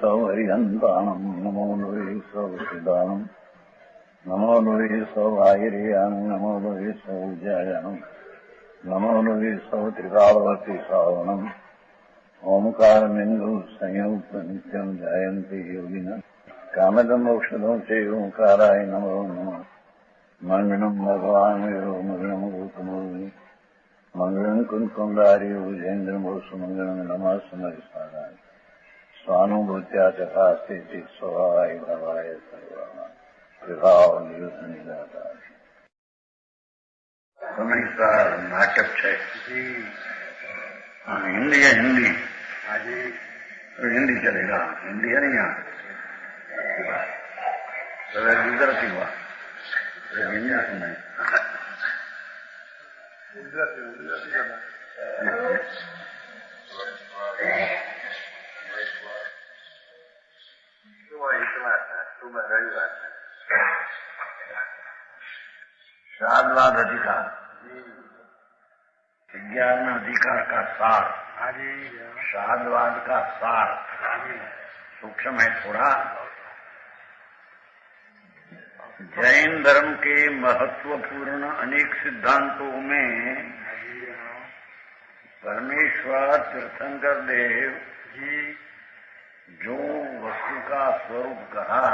सौहरिहन्ताणम् नमो नुवे सौसिदानम् नमो नुवे सौभागिर्याम् नमो नुवे सौज्यायानम् नमो नुवे सौत्रिकालवती सावनम् ओंकारमिन्दु संयुक्त नित्यम् जायन्ति योगिनः कामदम् औषधम् च ओंकाराय नमो नमः मंगलम् भगवान् वीरो मंगलम् गौतमोऽग्नि मंगलम् कुन्कुण्डार्यो विजेन्द्रमोसुमङ्गलम् नमः समरिसाराय स्वानुभूत्या चकास्ते स्वभावाय भवाय सर्वाः विभावनिदाता हमेशा नाटक है हिंदी है हिंदी हिंदी चलेगा हिंदी है नहीं यहाँ गुजराती हुआ हिंदी सुनाई शादवाद अधिकार विज्ञान अधिकार का सार शादवाद का सार सूक्ष्म है थोड़ा। जैन धर्म के महत्वपूर्ण अनेक सिद्धांतों में परमेश्वर तीर्थंकर देव जी जो वस्तु का स्वरूप कहा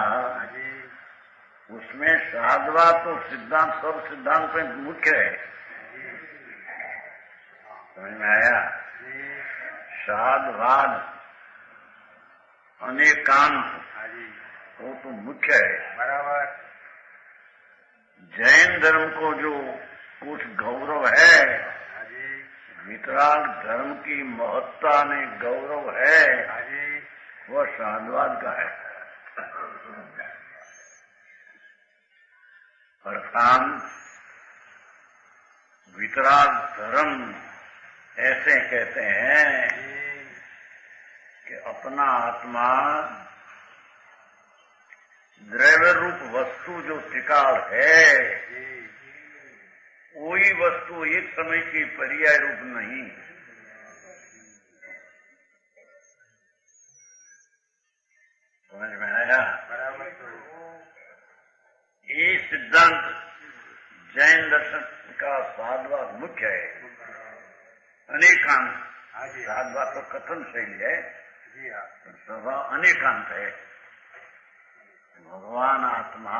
उसमें शादवाद तो सिद्धांत सब सिद्धांत में मुख्य है। समझ में आया? शादवाद अनेकांत वो तो मुख्य है बराबर। जैन धर्म को जो कुछ गौरव है वितराग धर्म की महत्ता में गौरव है वह शादवाद का है। अर्थात वितराग धर्म ऐसे कहते हैं कि अपना आत्मा द्रव्य रूप वस्तु जो टिकाल है वही वस्तु एक समय की पर्याय रूप नहीं। समझ में आया? ये सिद्धांत जैन दर्शन का शादवाद मुख्य है। अनेकांत शादवाद तो कथन शैली है स्वभाव अनेकांत है। भगवान आत्मा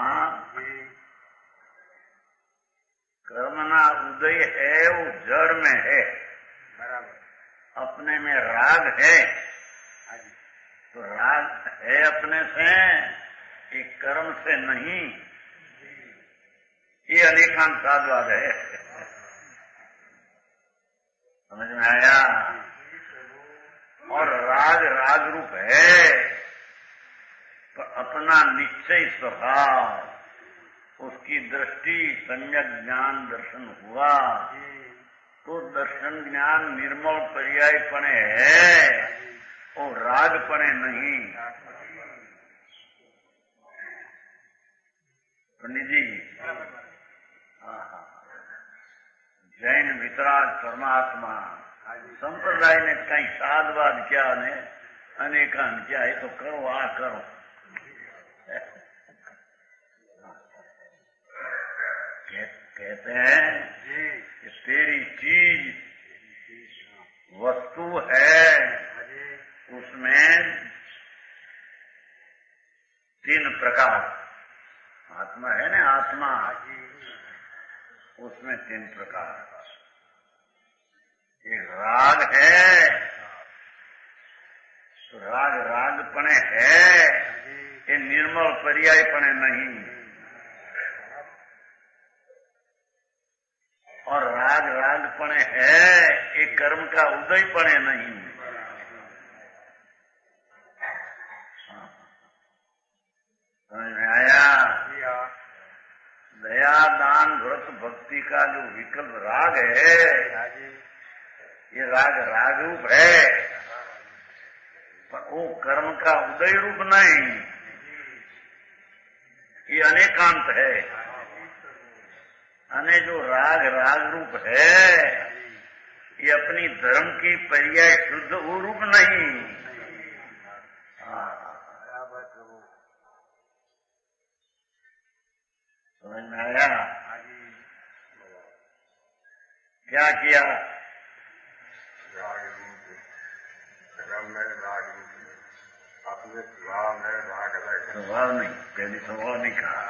कर्मना उदय है वो जड़ में है बराबर। अपने में राग है तो राग है अपने से कि कर्म से नहीं। ये अनेकांत शादवाद है। समझ में आया? और राग राग रूप है तो अपना निश्चय स्वभाव उसकी दृष्टि सम्यक ज्ञान दर्शन हुआ तो दर्शन ज्ञान निर्मल पर्यायपणे है और रागपणे नहीं। पंडित जी जैन वितराग परमात्मा संप्रदाय ने कहीं शादवाद क्या ने अनेकांत क्या है तो करो आ करो। कहते हैं कि तेरी चीज वस्तु है उसमें तीन प्रकार आत्मा है ना आत्मा उसमें तीन प्रकार। एक राग है तो राग रागपणे है ये निर्मल पर्यायपणे नहीं। और राग रागपणे है ये कर्म का उदयपणे नहीं। समझ में आया? दया दान व्रत भक्ति का जो विकल्प राग है ये राग राग रूप है पर वो कर्म का उदय रूप नहीं। ये अनेकांत है। अने जो राग राग रूप है ये अपनी धर्म की पर्याय शुद्ध वो रूप नहीं। समझ में आया? क्या किया? अपने स्वभाव नहीं, पहले स्वभाव नहीं कहा।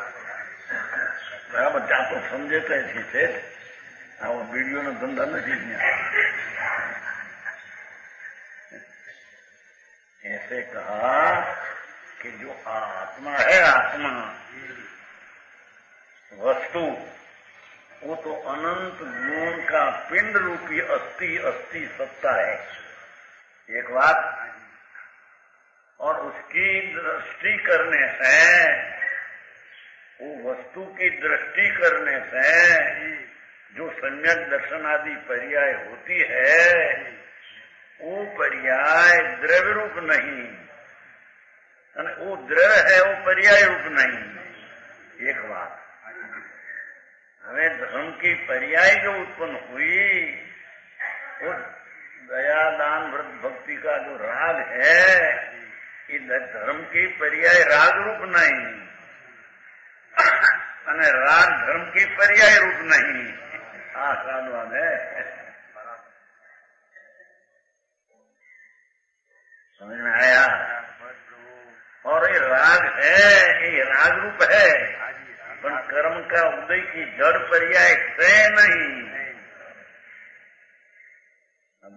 बराबर जातो समझे तो ऐसी से वो वीडियो नो धंधा नहीं। ऐसे कहा कि जो आत्मा है, आत्मा वस्तु, वो तो अनंत गुण का पिंड रूपी अस्थि अस्थि सत्ता है, एक बात। और उसकी दृष्टि करने से, वो वस्तु की दृष्टि करने से जो सम्यक दर्शन आदि पर्याय होती है, वो पर्याय द्रव्य रूप नहीं, वो द्रव्य है, वो पर्याय रूप नहीं, एक बात। हमें धर्म की पर्याय जो उत्पन्न हुई, वो दया दान व्रत भक्ति का जो राग है, ये धर्म की पर्याय राग रूप नहीं, અને राग धर्म की पर्याय रूप नहीं। साधवान है, समझ में आया? और ये राग है, ये राग रूप है, पर कर्म का उदय की जड़ पर्याय से नहीं।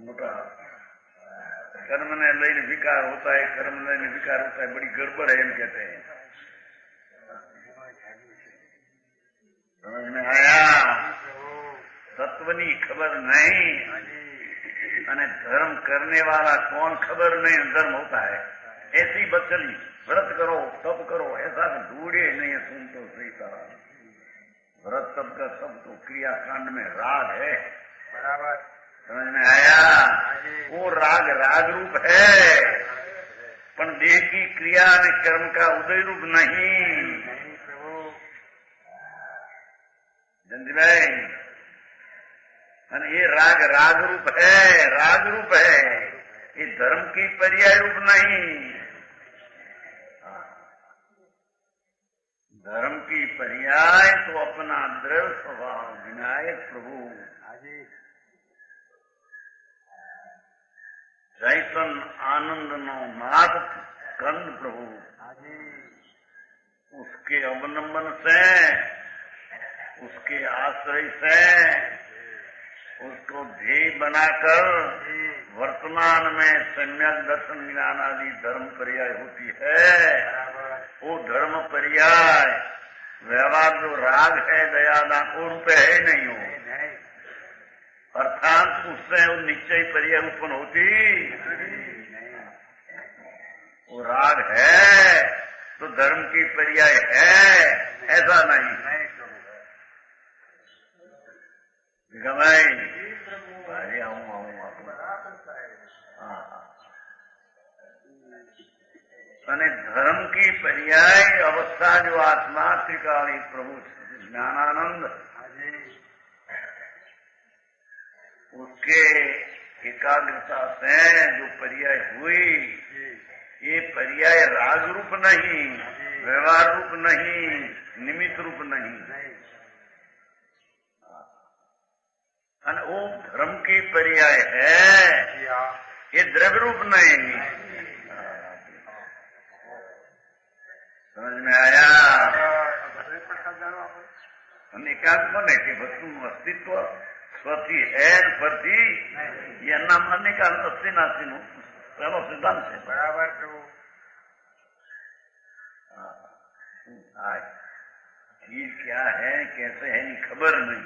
मोटा कर्म ने लઈને विकार होता है, कर्म ने लઈને विकार होता है, बड़ी गड़बड़ है, एम कहते हैं। समझ में आया? तत्वनी खबर नहीं, અને धर्म करने वाला कौन खबर नहीं, धर्म होता है। ऐसी बचली व्रत करो तप करो, ऐसा ढूंढे नहीं, सुन तो सही तरह। व्रत तप का सब तो क्रियाकांड में राग है, बराबर। समझ में आया? वो राग राग रूप है, पर देह की क्रिया ने कर्म का उदय रूप नहीं। जंती भाई, ये राग राग रूप है, राग रूप है, ये धर्म की पर्याय रूप नहीं। धर्म की पर्याय तो अपना द्रव्य स्वभाव विनायक प्रभु चैतन आनंद नो नाथ कंद प्रभु, उसके अवलंबन से, उसके आश्रय से, उसको ध्येय बनाकर वर्तमान में सम्यक दर्शन ज्ञान आदि धर्म पर्याय होती है। वो धर्म पर्याय व्यवहार जो राग है, दयादान, वो रूप है नहीं हो, अर्थात उससे वो निश्चय पर्याय उत्पन्न होती। वो राग है तो धर्म की पर्याय है, ऐसा नहीं। भाई आऊँ અને धर्म की पर्याय अवस्था जो आत्मा त्रिकाली प्रभु ज्ञानानंद, उसके एकाग्रता से जो पर्याय हुई, ये पर्याय राग रूप नहीं, व्यवहार रूप नहीं, निमित्त रूप नहीं, અને वो धर्म की पर्याय है, ये द्रव्य रूप नहीं। समझ में आया? एकांत बने कि वस्तु अस्तित्व स्वती है परથી ये नाम मानने का अस्थि नास्ति नो पहला सिद्धांत है, बराबर। चीज क्या है कैसे है ये खबर नहीं।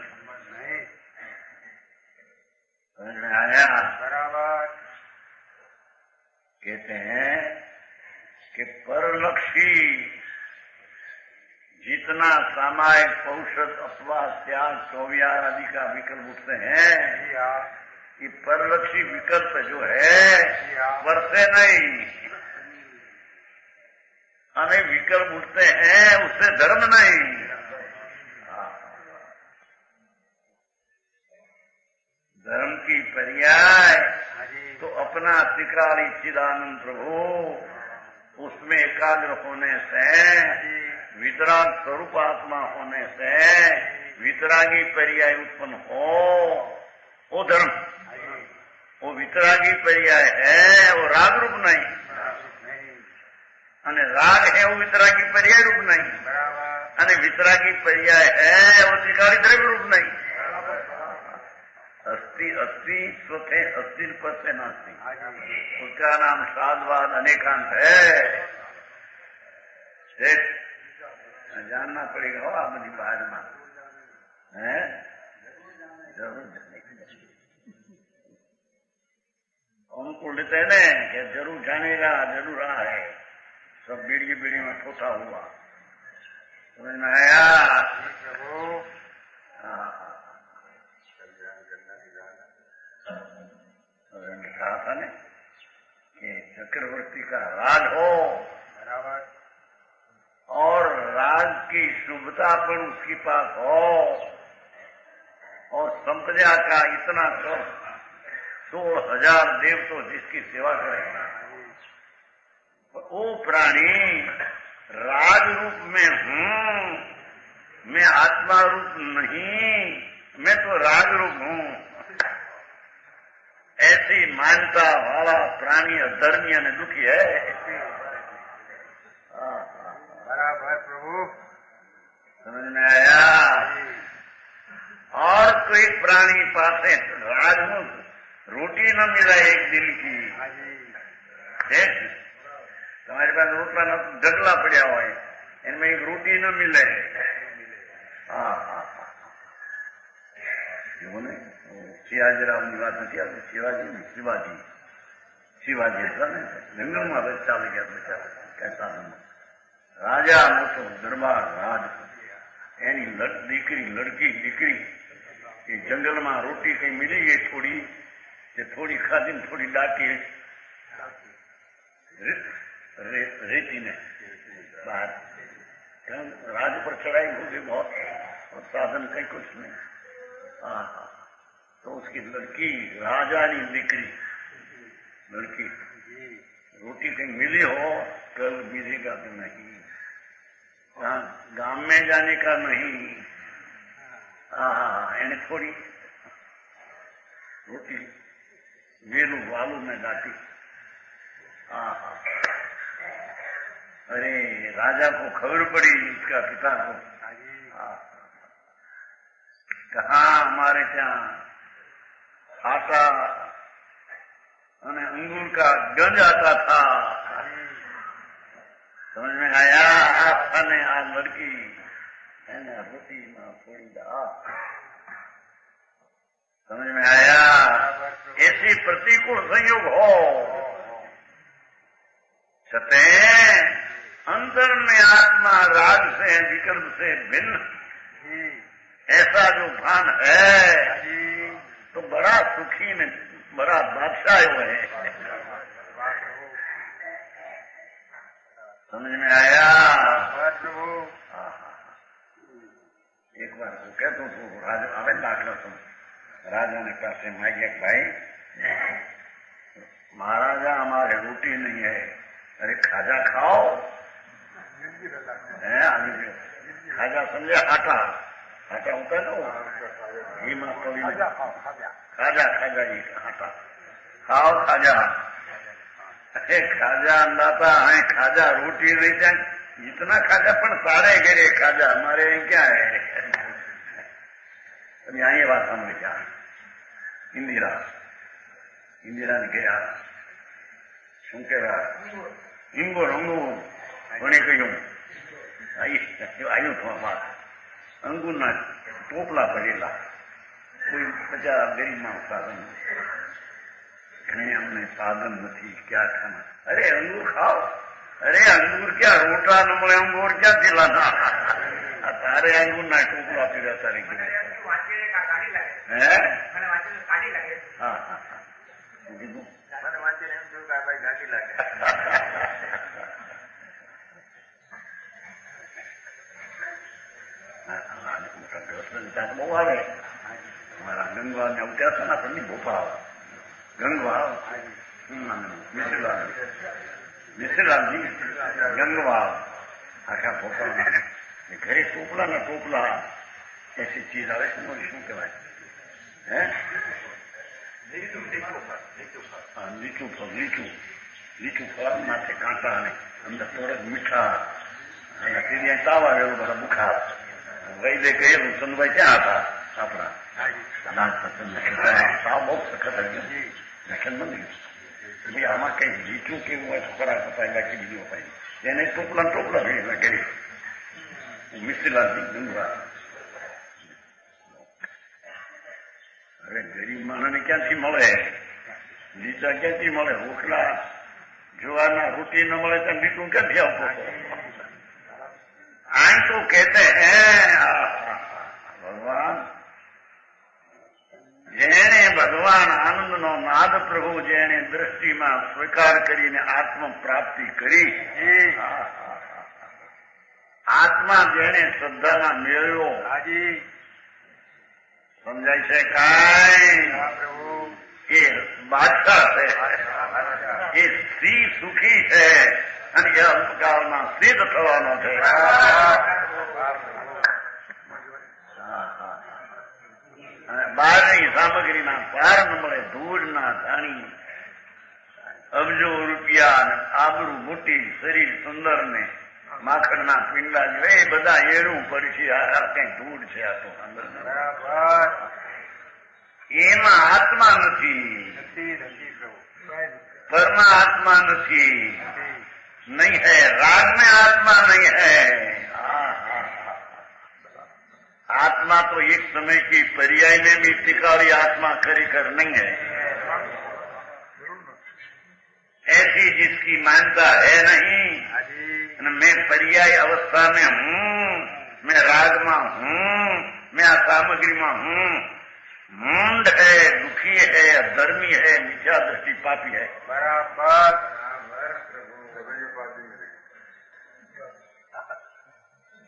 समझ में आया? बराबर। कहते हैं कि परलक्षी जितना सामायिक औषध अपवाद त्याग चौवियार आदि का विकल्प उठते हैं, ये परलक्षी विकल्प जो है वर्षे नहीं, अनेक विकल्प उठते हैं, उससे धर्म नहीं। धर्म की पर्याय तो अपना त्रिकाली चिदानंद प्रभु, उसमें एकाग्र होने से वितराग स्वरूप आत्मा होने से वितरागी पर्याय उत्पन्न हो, वो धर्म, वो वितरागी पर्याय है, वो राग रूप नहीं, અને રાગ है वो वितरागी पर्याय रूप नहीं, અને वितरागी पर्याय है वो त्रिकाली द्रव्य रूप नहीं। अस्थि अस्थि स्वथे अस्थि पद से नास्ति, उसका नाम साधवाद अनेकांत है। जानना पड़ेगा हो आप बड़ी बात में है, जरूर अनुकूल लेते हैं ना कि जरूर जानेगा, जरूर रहा है, सब बीड़ी बीड़ी में ठोसा हुआ, समझ में आया? कहा था ने कि चक्रवर्ती का राज हो बराबर, और राज की शुभता पर उसके पास हो, और संप्रजा का इतना 16,000 देव तो जिसकी सेवा करेगा, वो प्राणी राज रूप में हूँ, मैं आत्मा रूप नहीं, मैं तो राज रूप हूँ, ऐसी मान्यता वाला प्राणी अधर्मी और दुखी है। बराबर प्रभु, समझ में आया? और कोई प्राणी पासे राज हूँ, रोटी न मिला एक दिन की, तुम्हारे पास रोटला न ढगला पड़ा हो, इनमें एक रोटी न मिले। हाँ हाँ हाँ, शिवाजीराव की बात नहीं आती, शिवाजी नहीं, शिवाजी शिवाजी था ने जंगल में बच्चा लग गया, बेचारा कैसा राजा मोटो दरबार राज, एनी दीकरी लड़की दीकरी ये जंगल में रोटी कहीं मिली गई थोड़ी, थोड़ी खाधी थोड़ी डाटी रेती ने बाहर, राज पर चढ़ाई हो गई बहुत, और साधन कहीं कुछ नहीं। हाँ हाँ, तो उसकी लड़की राजानी दीकरी लड़की, रोटी कहीं मिली हो कल मिलेगा तो नहीं, गांव में जाने का नहीं। हाँ, यानी थोड़ी रोटी वेलू वालू में डाटी। हाँ, अरे राजा को खबर पड़ी इसका पिता को, कहा हमारे यहाँ आटा अंगूर का गंज आता था, समझ में आया? आटा ने आ लड़की रोटी में थोड़ी समझ में आया? ऐसी प्रतिकूल संयोग हो सते अंतर में आत्मा राग से विकल्प से भिन्न ऐसा जो भान है तो बड़ा सुखी ने बड़ा बादशाह हुए है। समझ में आया? एक बार वो कहते तो राजा आवे दाखला सुन, राजा ने पैसे मांगे, भाई महाराजा हमारे रोटी नहीं है, अरे खाजा खाओ है, खाजा समझे आटा, आटा होता है ना घी में कभी खाजा खाजा ही आटा खाओ खाजा, अरे खाजा अंदाता है, खाजा रोटी रही जाए जितना खाजा पण सारे घरे खाजा, हमारे यहाँ क्या है? अब यहाँ ये बात समझ क्या, इंदिरा ने कहा શું કહેવાય હિંગો રંગો કોને કહ્યું આવ્યું વાત અંગુરના ટોપલા પડેલા, કોઈ બચારા ગરીબ માણસ સાધન, અમને સાધન નથી, क्या खाना? अरे अंगूर खाओ, अरे अंगूर क्या रोटा न મળે, अंगूर क्या दिलाना, तारे अंगूर ना टोपला पीड़ा तारे हाँ हाँ મને વાંચીને એમ થયું કે ભાઈ ગાડી લાગે। બહુ આવે અમારા ગંગવા ને અવત્યા છે ને આપણને ભોપા આવે, ગંગવા મિશ્રલાલજી ગંગવા आखा पोपड़ा घरे टोपला ना टोपला ऐसी चीज आवे शू कहवाय लीचू फल माथे कांटा ने अंदर तोरक मीठा सीरिया ताव आवेलो बड़ा बुखार वैद्य कहेલું ચંદુભાઈ ક્યાં હતા આપણા સાવ બહુ સખત હતી લખન બંધ ગયું આમાં કઈ લીચું કેવું હોય ખોરાક અપાય બાકી બીજું અપાય એને ટોપલા ભેગા કરી મિસ્ત્રીલાલ ગંગવા હવે ગરીબ માણસને ક્યાંથી મળે લીચા ક્યાંથી મળે ઓખલા जुआना रोटी न मिले तो मीठू क्या दिया आए तो कहते हैं भगवान जेने भगवान आनंद नो नाद प्रभु जेने दृष्टि में स्वीकार करीने आत्म प्राप्ति करी आत्मा जेने श्रद्धा में मेळ्यो समझाय छे काय ये बादशाह है ये श्री सुखी है અને એ અંતકાળમાં સિદ્ધ થવાનો છે અને બહારની સામગ્રીના પાર ન મળે ધૂળના ધાણી અબજો રૂપિયા અને આબરૂ મોટી શરીર સુંદર ને માખણના પિંડા જો એ બધા એળું પડશે આ કઈ ધૂળ છે આ તો અંદર એમાં આત્મા નથી परमात्मा नहीं नहीं है राग में आत्मा नहीं है आत्मा तो एक समय की पर्याय में भी टिकाड़ी आत्मा खरीकर नहीं है ऐसी जिसकी मान्यता है नहीं मैं पर्याय अवस्था में हूँ मैं राग में हूँ मैं आ सामग्री में हूँ मूंड है दुखी है धर्मी है मिथ्या दृष्टि पापी है बराबर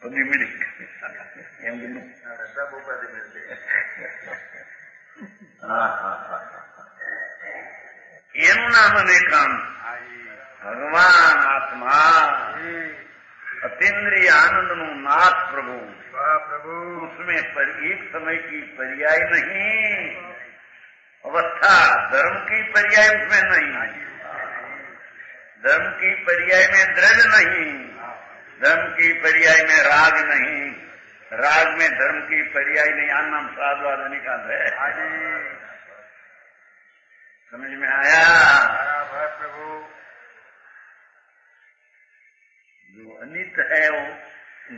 पदी मिली सब उपाधि मिलती એનું નામ અનેકાંત ભગવાન આત્મા अतीन्द्रिय आनंद नु नाथ प्रभु उसमें पर एक समय की पर्याय नहीं अवस्था धर्म की पर्याय उसमें नहीं धर्म की पर्याय में दृढ़ नहीं धर्म की पर्याय में राग नहीं राग में धर्म की पर्याय नहीं आनाम साधवाद निकाल है समझ में आया प्रभु जो अनित है वो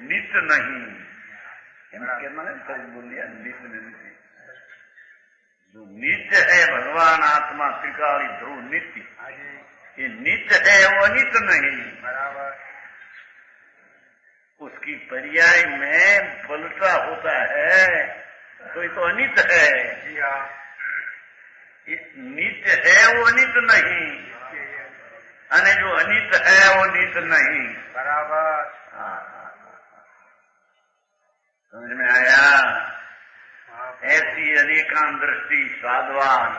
नित नहीं कहना है सच बोल दिया नित नहीं जो नित्य है भगवान आत्मा त्रिकाली ध्रुव नित्य ये नित्य है वो अनित नहीं बराबर उसकी पर्याय में पलटा होता है तो ये तो अनित है नित्य है वो अनित नहीं અને जो अनित है वो नित नहीं बराबर समझ में आया ऐसी अनेकांत दृष्टि साधवान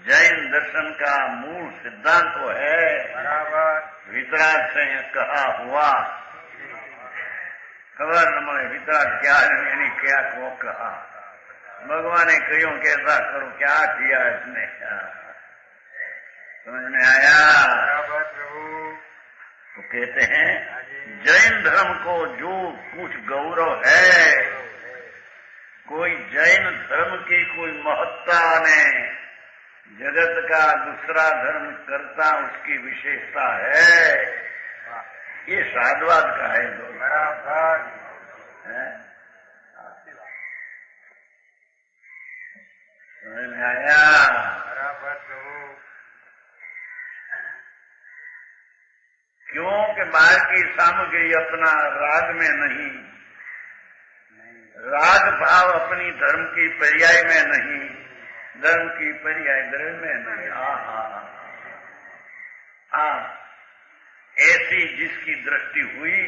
जैन दर्शन का मूल सिद्धांत तो है बराबर वितराग से कहा हुआ खबर न મળે वितराग क्या है क्या को कहा भगवान ने कहो कैसा करो क्या किया इसने समझ में आया तो कहते हैं जैन धर्म को जो कुछ गौरव है कोई जैन धर्म की कोई महत्ता ने जगत का दूसरा धर्म करता उसकी विशेषता है ये साधवाद का है समझ में आया क्योंकि बाहर की सामग्री अपना राग में नहीं राग भाव अपनी धर्म की पर्याय में नहीं धर्म की पर्याय धर्म में नहीं ऐसी जिसकी दृष्टि हुई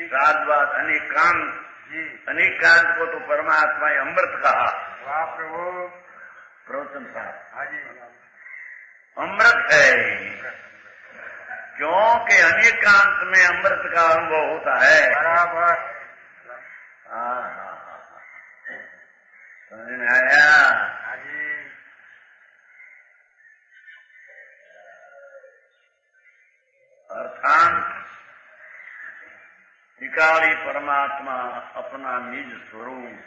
साधवाद अनेकांत अनेकांत को तो परमात्मा अमृत कहा प्रभु प्रवचन साहब अमृत है क्योंकि अनेकांत में अमृत का अनुभव होता है। बराबर। समझ में आया? हाँ जी। अर्थात त्रिकाली परमात्मा अपना निज स्वरूप,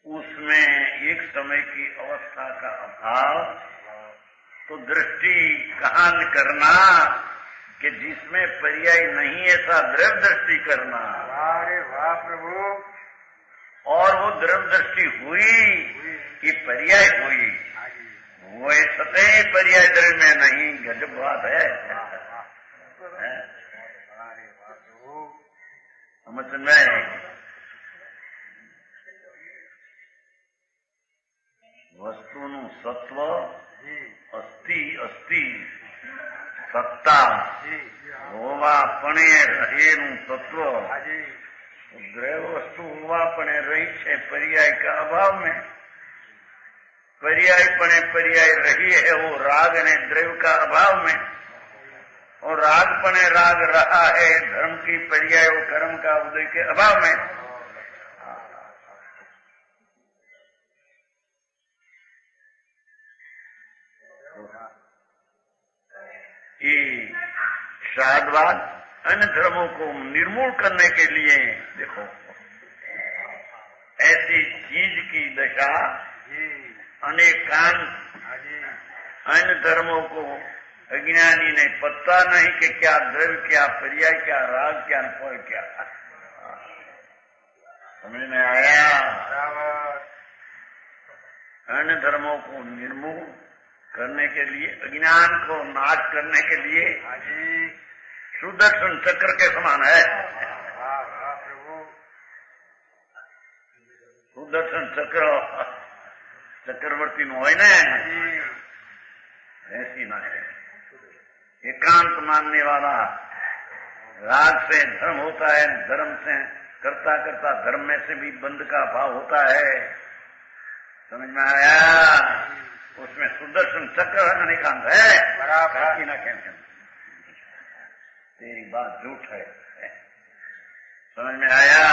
उसमें एक समय की अवस्था का अभाव, तो दृष्टि कहाँ करना कि जिसमें पर्याय नहीं ऐसा द्रव्य दृष्टि करना। अरे वाह प्रभु। और वो द्रव्य दृष्टि हुई कि पर्याय हुई, वो सतह पर्याय द्रव्य में नहीं। गजब बात है। समझ में? વસ્તુનું સત્વ અસ્તિ સત્તા હોવા પણે રહેનું તત્વ દ્રવ્ય वस्तु हुआ पणे रही है पर्याय का अभाव में। पर्याय पणे पर्याय रही है वो राग ने द्रव्य का अभाव में, और राग पणे राग रहा है धर्म की पर्याय वो कर्म का उदय के अभाव में। ये श्राद्धवाद अन्य धर्मों को निर्मूल करने के लिए देखो ऐसी चीज की दशा अनेकांत अन्य धर्मों को अज्ञानी ने पता नहीं कि क्या द्रव्य, क्या पर्याय, क्या राग, क्या फल, क्या। समझ में आया? अन्य धर्मों को निर्मूल करने के लिए, अज्ञान को नाश करने के लिए सुदर्शन चक्र के समान है। सुदर्शन चक्र चक्रवर्ती नो है ना, ऐसी ना है। एकांत मानने वाला राग से धर्म होता है, धर्म से करता करता धर्म में से भी बंध का भाव होता है। समझ में आया? उसमें सुदर्शन चक्र अनेकांत है। बराबर ना कहते, तेरी बात झूठ है। समझ में आया?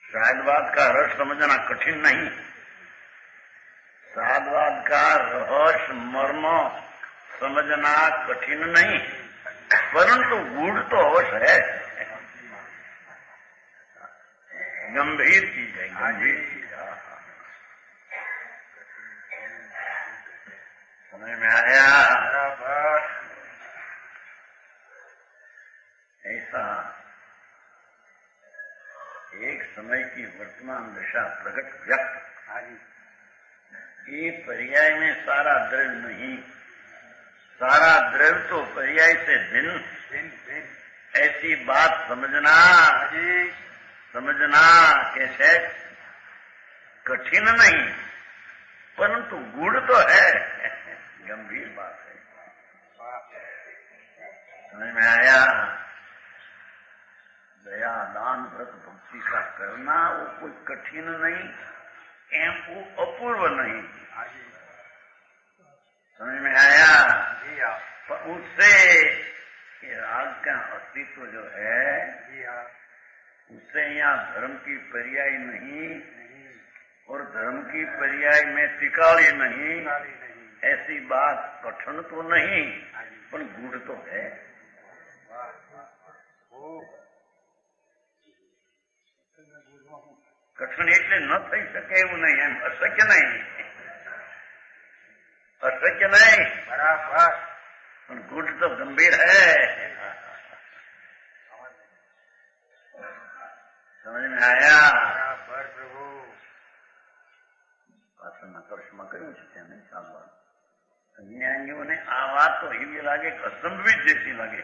शायदवाद का रस समझना कठिन नहीं, शायदवाद का रहस्य मर्म समझना कठिन नहीं, परंतु गूढ़ तो अवश्य है। गंभीर चीज है, गंभीर चीज। समझ में आया? ऐसा एक समय की वर्तमान दशा प्रकट व्यक्त, ये पर्याय में सारा द्रव्य नहीं, सारा द्रव्य तो पर्याय से भिन्न। ऐसी बात समझना कैसे कठिन नहीं, परंतु गुड़ तो है, गंभीर बात है। समझ में आया? दया दान व्रत भक्ति का करना वो कोई कठिन नहीं, वो अपूर्व नहीं। समझ में आया? पर उससे राग का अस्तित्व जो है, उससे यहाँ धर्म की पर्याय नहीं और धर्म की पर्याय में त्रिकाली नहीं, ऐसी बात कठिन तो नहीं, पर गूढ़ तो है। कठिन એટલે ન થઈ શકે એવું નહીં, એમ અશક્ય નહીં, અશક્ય નહીં, બરાબર, પણ ગુઢ તો ગંભીર है। समझ में आया? बराबर प्रभु। પાછળના વર્ષમાં કહ્યું છે ત્યાં નહીં સાંભળ, અજ્ઞાનીઓને આ વાત તો એવી લાગે કે અસંભવિત જેવી લાગે,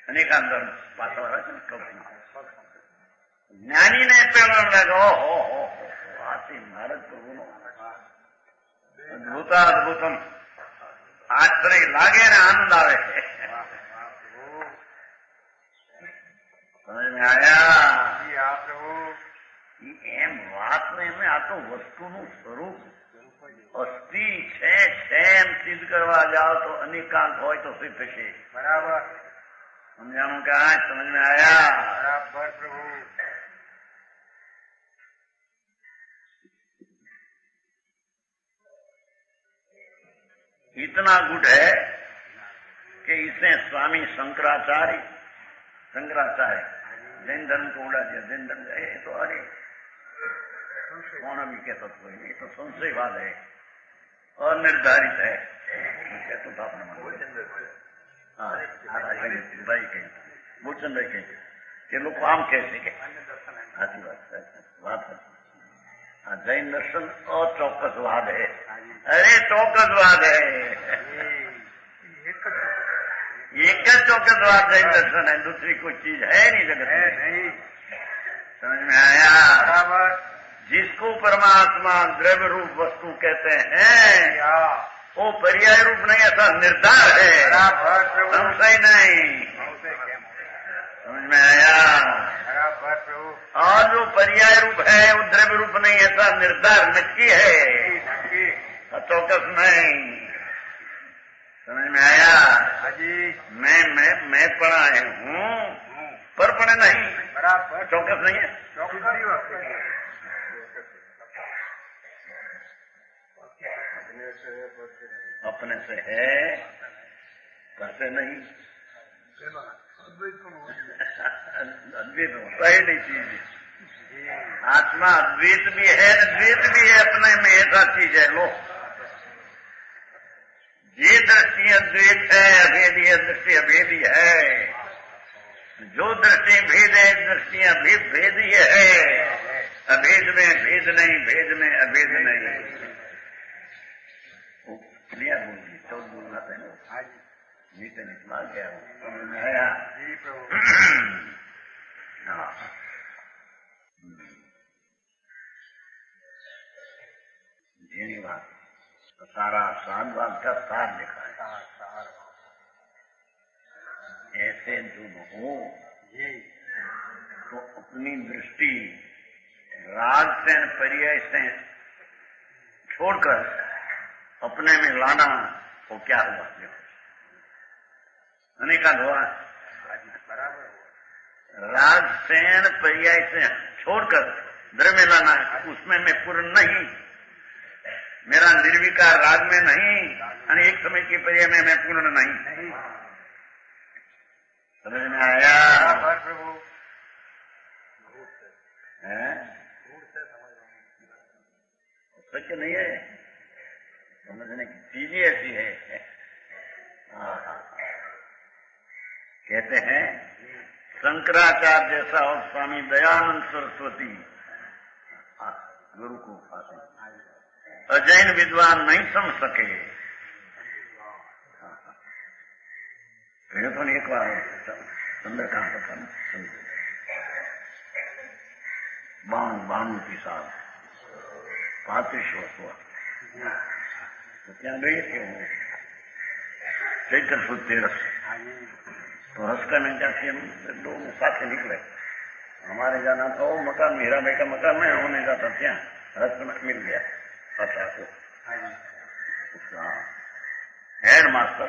અનેકાંતર પાછળ છે ને કલ્પના। જ્ઞાની ને પેલા લાગે ઓહો આથી ભારત પ્રભુનો અદભુતાદભુતમ આશ્ચર્ય લાગે ને આનંદ આવે। समझ में आया? प्रभु। એમ વાત નહીં, એમ આ તો વસ્તુનું સ્વરૂપ અસ્થિ છે એમ સિદ્ધ કરવા જાઓ તો અનેકાંત હોય તો સિદ્ધ થશે. બરાબર. સમજાણું કે આ સમજ में आया? બરાબર પ્રભુ. इतना गुड है कि इसे स्वामी शंकराचार्य जैन धर्म को उड़ा दिया. जैन धर्म ये तो अरे कौन अभी कहता कोई, ये तो संशयवाद है, अनिर्धारित है. कहते तो आपने भाई कहीं मूलचंद भाई कहीं ये लोग आम कैसे के साची बात है. जैन दर्शन अचौकसवाद है. अरे चौकसवाद है. एक चौकसवाद जैन दर्शन है, दूसरी कोई चीज है नहीं जगत में. समझ में आया? બરાબર. जिसको परमात्मा द्रव्य रूप वस्तु कहते हैं वो पर्याय रूप नहीं, ऐसा निर्धार है. બરાબર પ્રભુ. संशय नहीं. समझ में आया? બરાબર પ્રભુ. और जो पर्याय रूप है वो द्रव्य रूप नहीं, ऐसा निर्धार नक्की है, નક્કી. चौकस नहीं. समझ में आया? હાજી. मैं पढ़ाए हूँ पर पढ़े नहीं, બરાબર. चौकस नहीं है. ચોક્કસ. अपने से है करते नहीं. अद्वैत होता ही नहीं चीज. आत्मा अद्वैत भी है, द्वैत भी है, अपने में ऐसा चीज है. लो ये दृष्टि अद्वैत है, अभेदी दृष्टि अभेदी है. जो दृष्टि भेद है, दृष्टियां भेदी है. अभेद में भेद नहीं, भेद में अभेद नहीं. लिया बोली तो बोलना था नीचे निकला गया. समझ में आया? જી પ્રભુ. हाँ. જેની વાત सारा साधवाद का सार लिखा है. ऐसे जो हो જી. तो अपनी दृष्टि राग से पर्याय से छोड़कर अपने में लाना वो क्या हुआ? अनेका हुआ. બરાબર. राग सेन पर्याय से छोड़कर द्रव्य लाना, उसमें मैं पूर्ण नहीं. मेरा निर्विकार राग में नहीं और एक समय के पर्याय में मैं पूर्ण नहीं. समझ में आया? બરાબર પ્રભુ. है? सत्य नहीं है, समझने की चीज ही ऐसी है. कहते हैं शंकराचार्य जैसा और स्वामी दयानंद सरस्वती गुरु को अजैन विद्वान नहीं समझ सके. तो एक बार सुंदरकांत बाणु की साल 35 वर्ष हुआ तो क्या गए थे वो चैत्र सुद 13 तो हंसकर में क्या किया, दो साथ से निकले. हमारे जाना था वो मकान, मेरा भाई का मकान में होने जाता था. रास्ते में मिल गया पता को उसका हेड मास्टर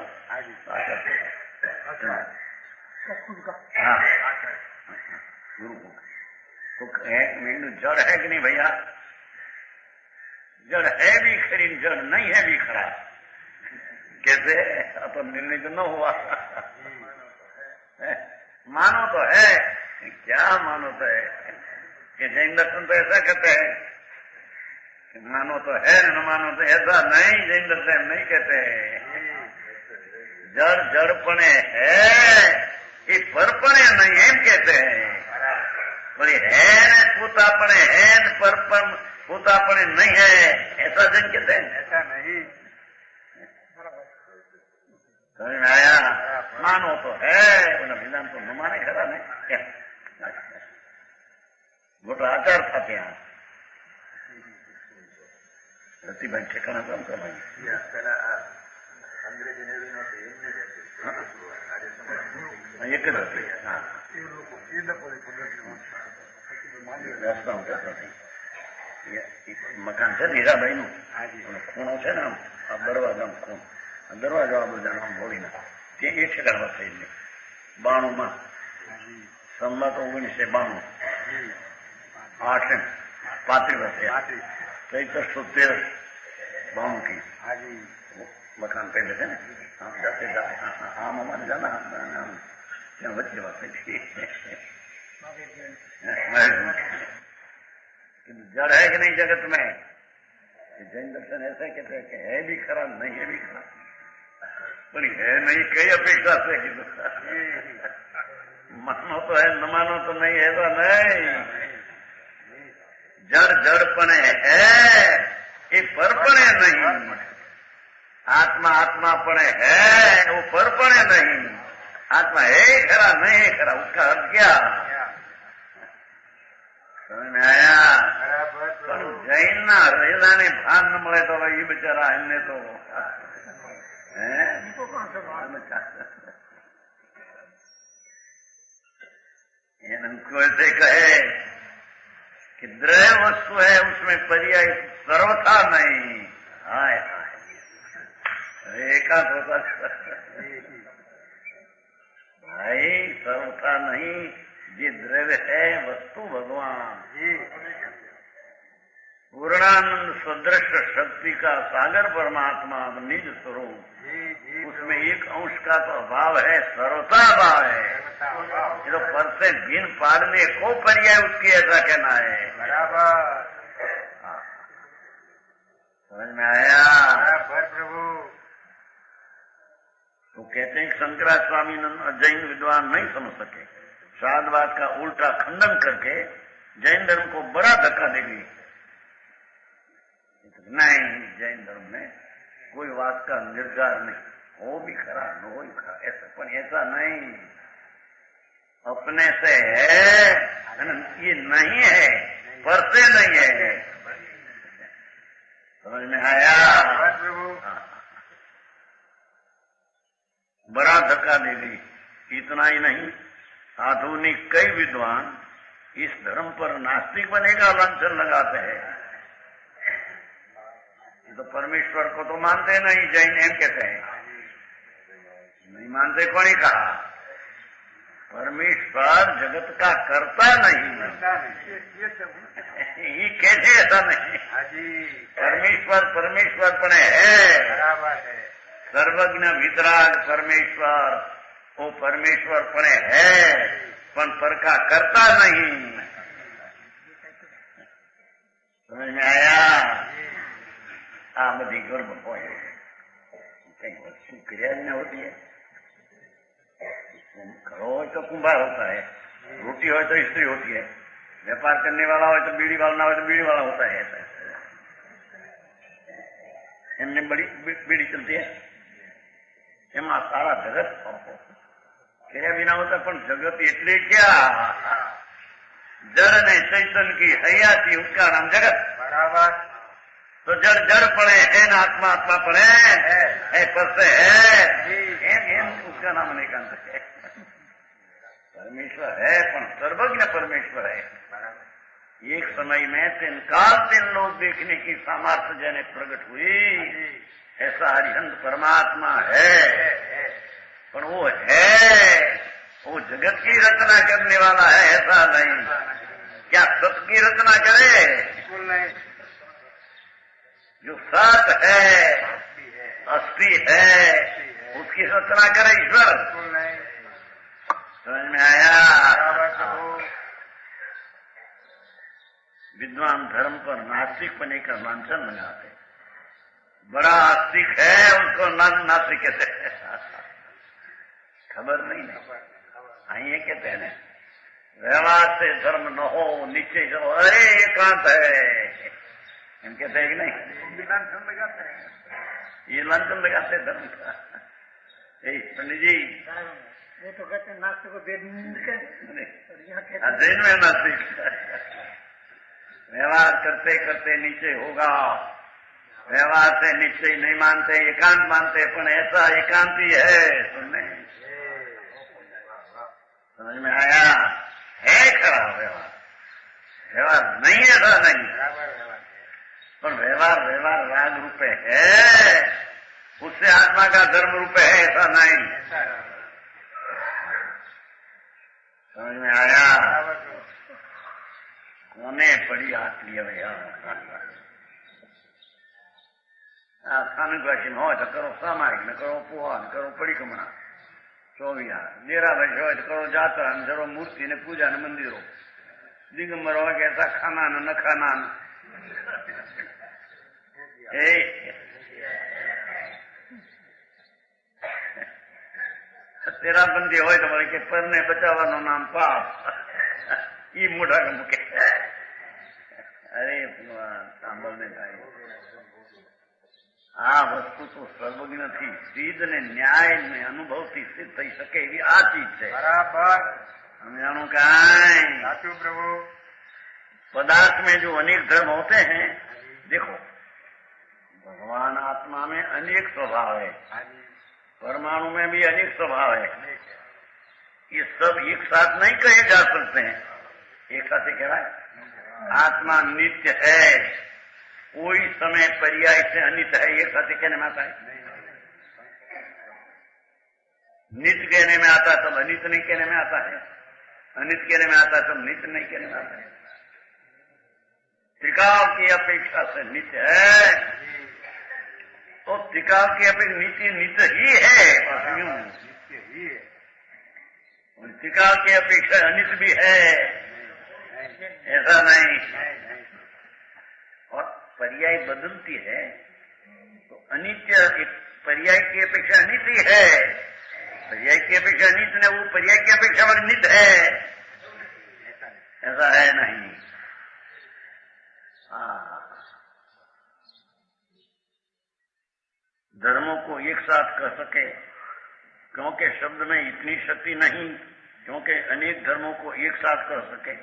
गुरु को. तो मैंने जड़ है कि नहीं भैया? जड़ है भी खरी, जड़ नहीं है भी खरा. कैसे? तो निर्णय तो न हुआ. मानो तो है, क्या मानो तो है कि जैन दर्शन तो ऐसा कहते हैं कि मानो तो है न मानो तो ऐसा नहीं. जैन दर्शन नहीं कहते हैं. जड़ जड़पणे है ये परपणे नहीं एम कहते हैं. बोले है न पोतापणे है न परपण पोतापणे नहीं है, ऐसा जन कहते हैं. ऐसा नहीं. समझ में आया? मानो तो है, विधान तो न माने खरा नहीं. मोटो आचार था ત્યાં રતિભાઈ ઠેકાણા કામ કરવાય. એક જ હતી. રસ્તા હું જતો મકાન છે ને હીરાભાઈ નું ખૂણો છે ને આ દરવાજા ખૂણ દરવાજો આ બધાનો બોલીને ત્યાં એ ઠેકાણ થઈ ગઈ 92 સંમત 1992 8 35 વર્ષે 1313 92 की मकान पहले थे ना हम जाते जाते आम हमारे जाना ત્યાં વચ્ચે વાત થઈ जड़ है कि नहीं जगत में? जैन दर्शन ऐसा कहते हैं कि है भी खरा नहीं है भी खरा, पर है नहीं कई अपेक्षा से कि मानो तो है न मानो तो नहीं, ऐसा नहीं। जड़ जड़पणे है ये परपणे नहीं, आत्मा आत्मापणे है वो परपणे नहीं। आत्मा है खरा नहीं है खरा, उसका अर्थ क्या समझ में आया? पर जैन ना रेला ने भान न મળે तो ये बेचारा इनने तो इनको ऐसे कहे कि द्रव्य वस्तु है उसमें पर्याय सर्वथा नहीं। हाय हाय एकांत होता भाई सर्वथा नहीं, ये द्रव्य है वस्तु भगवान पूर्णानंद सदृश शक्ति का सागर परमात्मा निज स्वरूप, उसमें एक अंश का तो अभाव है, सर्वथा अभाव है। ये तो पर से भिन्न पाड़ने को पर्याय उसकी ऐसा कहना है। बराबर समझ में आया? प्रभु तो कहते हैं शंकराचार्य स्वामी जैन विद्वान नहीं समझ सके, साधवाद का उल्टा खंडन करके जैन धर्म को बड़ा धक्का देगी। नहीं, जैन धर्म में कोई वाद का निर्धार नहीं, हो भी खरा न हो भी खरा, ऐसा पर ऐसा नहीं। अपने से है ये नहीं है, पर से नहीं है। समझ में आया? बड़ा धक्का दे दी। इतना ही नहीं, आधुनिक कई विद्वान इस धर्म पर नास्तिक बनेगा लांछन लगाते हैं। तो परमेश्वर को तो मानते नहीं, जैन एम कहते हैं नहीं मानते। कौन ही कहा? परमेश्वर जगत का कर्ता नहीं, ये कैसे ऐसा नहीं? परमेश्वर परमेश्वर पण है, सर्वज्ञ वितराग परमेश्वर, वो परमेश्वर पण है पण पर का कर्ता नहीं। समझ में आया? आ बधी गर्भ हो कई वस्तु क्रिया में होती है। घरों हो तो कुंभार होता है, रोटी हो तो स्त्री होती है, व्यापार करने वाला हो तो बीड़ी वाला ना हो तो बीड़ी वाला होता है। इनमें बड़ी बीड़ी चलती है, એમાં સારા જગત કર્યા વિના હોતા, પણ જગત એટલે क्या? जड़ ने चैतन की हयाती, उसका नाम जगत। बराबर। तो जड़ जड़ पड़े है न आत्मा आत्मा पड़े है पर से है, उसका नाम अनेकांत है। परमेश्वर है पण सर्वज्ञ परमेश्वर है। एक समय में 3 काल 3 लोग देखने की सामर्थ्य जैसे प्रकट हुई, ऐसा हरिहंत परमात्मा है। पर वो है, वो जगत की रचना करने वाला है, ऐसा नहीं। क्या सत की रचना करे? बिल्कुल नहीं। जो सत है, अस्थि है, उसकी रचना करे ईश्वर? बिल्कुल नहीं। समझ में आया? विद्वान धर्म पर नास्तिक बने का लांछन लगाते, बड़ा आस्तिक है उसको नास्तिक कहते हैं। खबर नहीं है, ये कहते हैं व्यवहार से धर्म न हो, नीचे चलो, अरे एकांत है, हम कहते हैं कि नहीं? लांछन लगाते हैं, ये लांछन लगाते हैं धर्म का। पंडित जी वो तो कहते हैं नास्तिक को जैन में नास्तिक व्यवहार करते करते नीचे होगा, व्यवहार से निश्चय नहीं मानते, एकांत मानते, पर ऐसा एकांत ही है। सुनने समझ में आया? है खरा व्यवहार, व्यवहार नहीं ऐसा नहीं, बराबर व्यवहार है। पर व्यवहार व्यवहार राग रूपे है, उससे आत्मा का धर्म रूपे है ऐसा नहीं। ऐसा है। समझ में आया? बराबर प्रभु। कोने पड़ी आटली भैया स्थानिक હોય તો કરો સામાયિક ને કરો પોહા ને કરો પરિક્રમણા 24 डेरा बैठे હોય तो करो जात्रा ने करो मूर्ति ने पूजा ने मंदिरों दिगंबर हो के ऐसा खाना न खाना तेरा बंदी हो तो बोले कि परने बचावा नाम पाप ये मोटा का मुके अरे सांभळने થાય આ વસ્તુ તો સર્વજ્ઞ થી સિદ્ધ ને ન્યાય ને અનુભવથી સિદ્ધ થઈ શકે એવી આ ચીજ છે। बराबर समझाणु काई साचू प्रभु। पदार्थ में जो अनेक धर्म होते हैं, देखो भगवान आत्मा में अनेक स्वभाव है, हाँ जी, परमाणु में भी अनेक स्वभाव है, अनेक है। ये सब एक साथ नहीं कहे जा सकते हैं। एक साथ ही कह रहा है आत्मा नित्य है, कोई समय पर्याय से अनित है, एक साथ ही कहने में आता है। नित्य कहने में आता है तब अनित नहीं कहने में आता है, अनित कहने में आता है तब नित्य नहीं कहने में आता है। टिकाव की अपेक्षा से नित्य है तो टिकाव की अपेक्षा नित्य ही है, नित्य ही है। टिकाव की अपेक्षा अनित भी है, ऐसा नहीं। और पर्याय बदलती है तो अनित्य पर्याय की अपेक्षा अनित ही है, पर्याय की अपेक्षा अनित ने वो पर्याय की अपेक्षा वाली नित है, ऐसा है नहीं। धर्मों को एक साथ कर सके क्योंकि शब्द में इतनी शक्ति नहीं, क्योंकि अनेक धर्मों को एक साथ कर सके,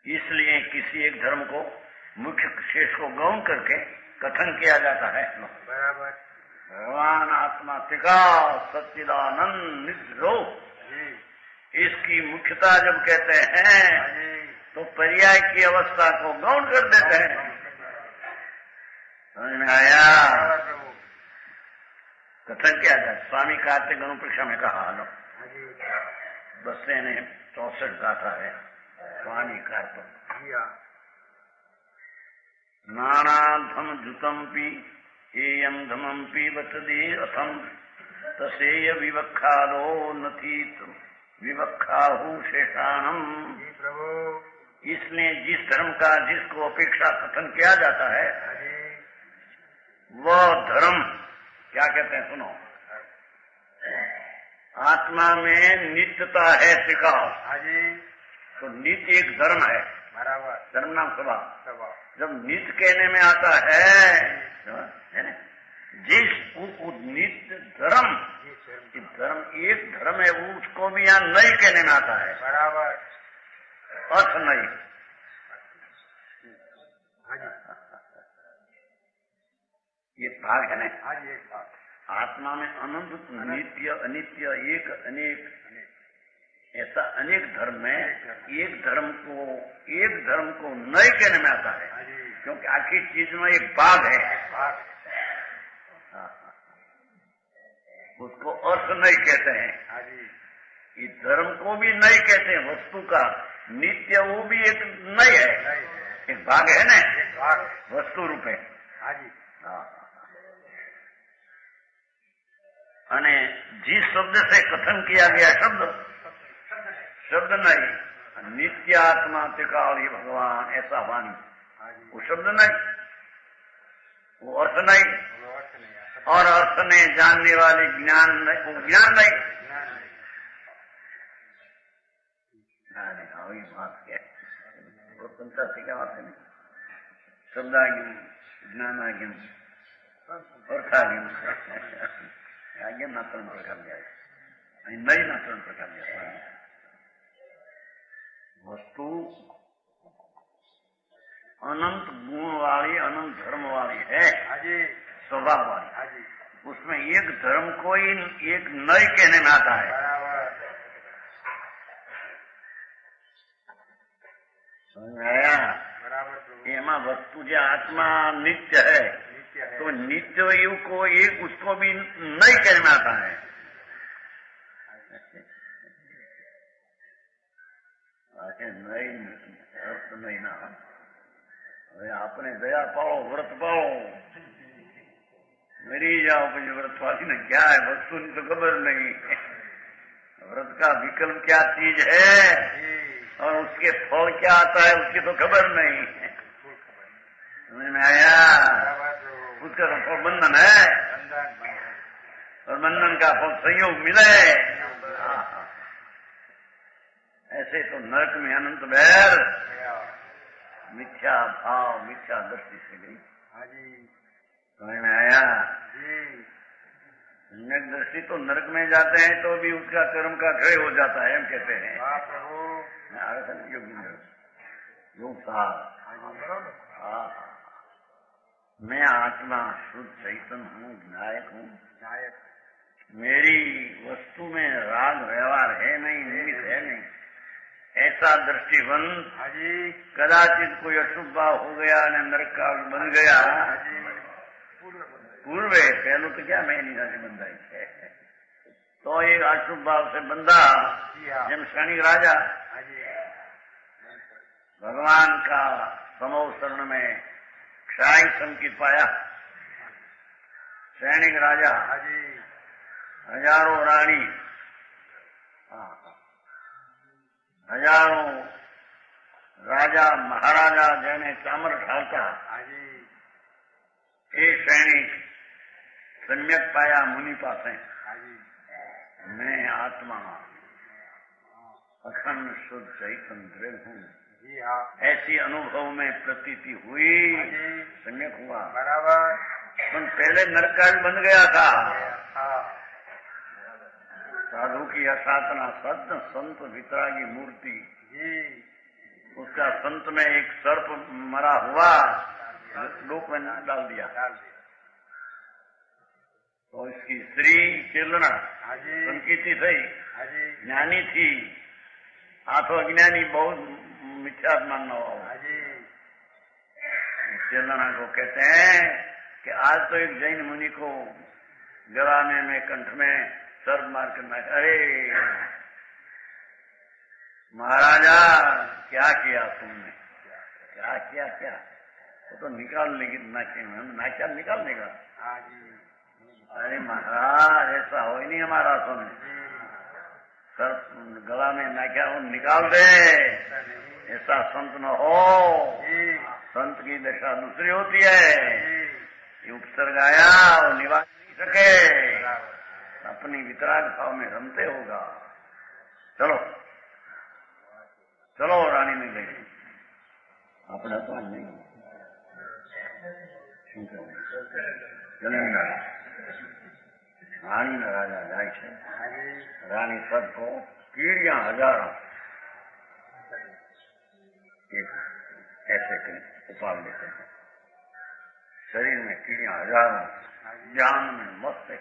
इसलिए किसी एक धर्म को मुख्य शेष को गौण करके कथन किया जाता है। बराबर भगवान आत्मा टिका सच्चिदानंद नित्य, इसकी मुख्यता जब कहते हैं तो पर्याय की अवस्था को गौण कर देते हैं। समझ में आया? कथन किया जाए। स्वामी कार्तिक अनुपरीक्षा में कहा लो, बस्ते ने 64 गाथा है स्वामी कार्तिक। नानाधम जुतम पी एयम धमम पीबत दे अथम तसेय विवक्षालो नथी विवक्षाहु शेषाणम। प्रभु इसलिए जिस धर्म का जिसको अपेक्षा कथन किया जाता है वह धर्म क्या कहते हैं सुनो, आत्मा में नित्यता है टिकाव, तो नित्य एक धर्म है। बराबर धर्म नाम स्वभाव। स्वभाव जब नित्य कहने में आता है ना, जिस नित्य धर्म धर्म एक धर्म है वो उसको भी यहाँ नहीं कहने में आता है। बराबर अर्थ नहीं। ये भाग है ना, आज एक बात आत्मा में अनंत नित्य अनित्य एक अनेक ऐसा अनेक धर्म में एक धर्म को नहीं कहने में आता है, क्योंकि आखिर चीज में एक भाग है, उसको अर्थ नहीं कहते हैं। इस धर्म को भी नहीं कहते हैं, वस्तु का नित्य वो भी एक नहीं है, एक भाग है ना, वस्तु रूप है। અને जिस शब्द से कथन किया गया शब्द नहीं, नित्य आत्मा त्रिकाली भगवान ऐसा वाणी, वो शब्द नहीं, वो अर्थ नहीं, और अर्थ ने जानने वाले ज्ञान नहीं, वो ज्ञान नहीं। वही बात क्या वो संसार से क्या बात है, शब्दाज्ञम ज्ञानाज्ञम अर्थाज्ञम आज्ञा ना 3 प्रकार जाए, नहीं ना 3 प्रकार जाए। वस्तु अनंत गुण वाली अनंत धर्म वाली है, स्वभाव वाली, उसमें एक धर्म को ही एक नहीं कहने में आता है। समझ में आया? बराबर प्रभु। एमा वस्तु जो आत्मा नित्य है, नित्य है। तो नित्य यु को एक उसको भी नहीं कहना आता है। नहीं अर्थ नहीं ना। હવે આપણે દયા પાળો, વ્રત પાળો, मरी जाओ, પછી व्रत पाली ने क्या है, वस्तु की तो खबर नहीं। व्रत का विकल्प क्या चीज है और उसके फल क्या आता है उसकी तो खबर नहीं। समझ में आया? उसका तो फल बंधन है और बंधन का फल संयोग मिले। ऐसे तो नरक में अनंत बैर मिथ्या भाव, मिथ्या दृष्टि से गई। समझ में आया? सम्यक दृष्टि तो नरक में जाते हैं तो भी उसका कर्म का क्षय हो जाता है, हम कहते हैं। मैं आत्मा शुद्ध चैतन्य हूँ, विनायक हूँ। मेरी वस्तु में राग व्यवहार है नहीं, निमित्त है नहीं। ऐसा दृष्टिवंत कदाचित कोई अशुभ भाव हो गया और नरक का बन गया। पूर्व है, पहले तो क्या मैं नहीं से बंधाई है, तो एक अशुभ भाव से बंधा। जब शनिक राजा भगवान का समो शरण में क्षाई संकित पाया, सैनिक राजा हजारों रानी, हजारों राजा महाराजा जैने चामर ढालता, एक सैनिक सम्यक पाया मुनि पास है। मैं आत्मा अखंड शुद्ध चैतन्य हूँ। ऐसी अनुभव में प्रतीति हुई, सम्यक हुआ। बराबर। तुम पहले नरकाल बन गया था। साधु की असाधना सत्य संत वितरागी मूर्ति, उसका संत में एक सर्प मरा हुआ लोक में डाल दिया। तो इसकी स्त्री चिल्लना संकीर्ति थी, ज्ञानी थी, आठों अज्ञानी बहुत मिथ्या मानना हुआ। चिल्लना को कहते हैं कि आज तो एक जैन मुनि को गलाने में कंठ में सर्प मार करना। अरे महाराजा क्या किया तुमने, क्या किया? क्या वो तो निकाल लेगी नाक्या निकालने का। अरे महाराज ऐसा हो ही नहीं हमारा सुन, सर गला में नाक्या हो निकाल दे, ऐसा संत न हो। संत की दशा दूसरी होती है, ये उपसर्ग आया वो निवास नहीं सके, अपनी वितराग भाव में रमते होगा। चलो चलो रानी में गई, अपना तो नहीं रानी ने राजा जाए છે। रानी सबको कीड़ियां हजारों ऐसे उपाल लेते हैं, शरीर में कीड़ियां हजारों, ज्ञान में मस्त है,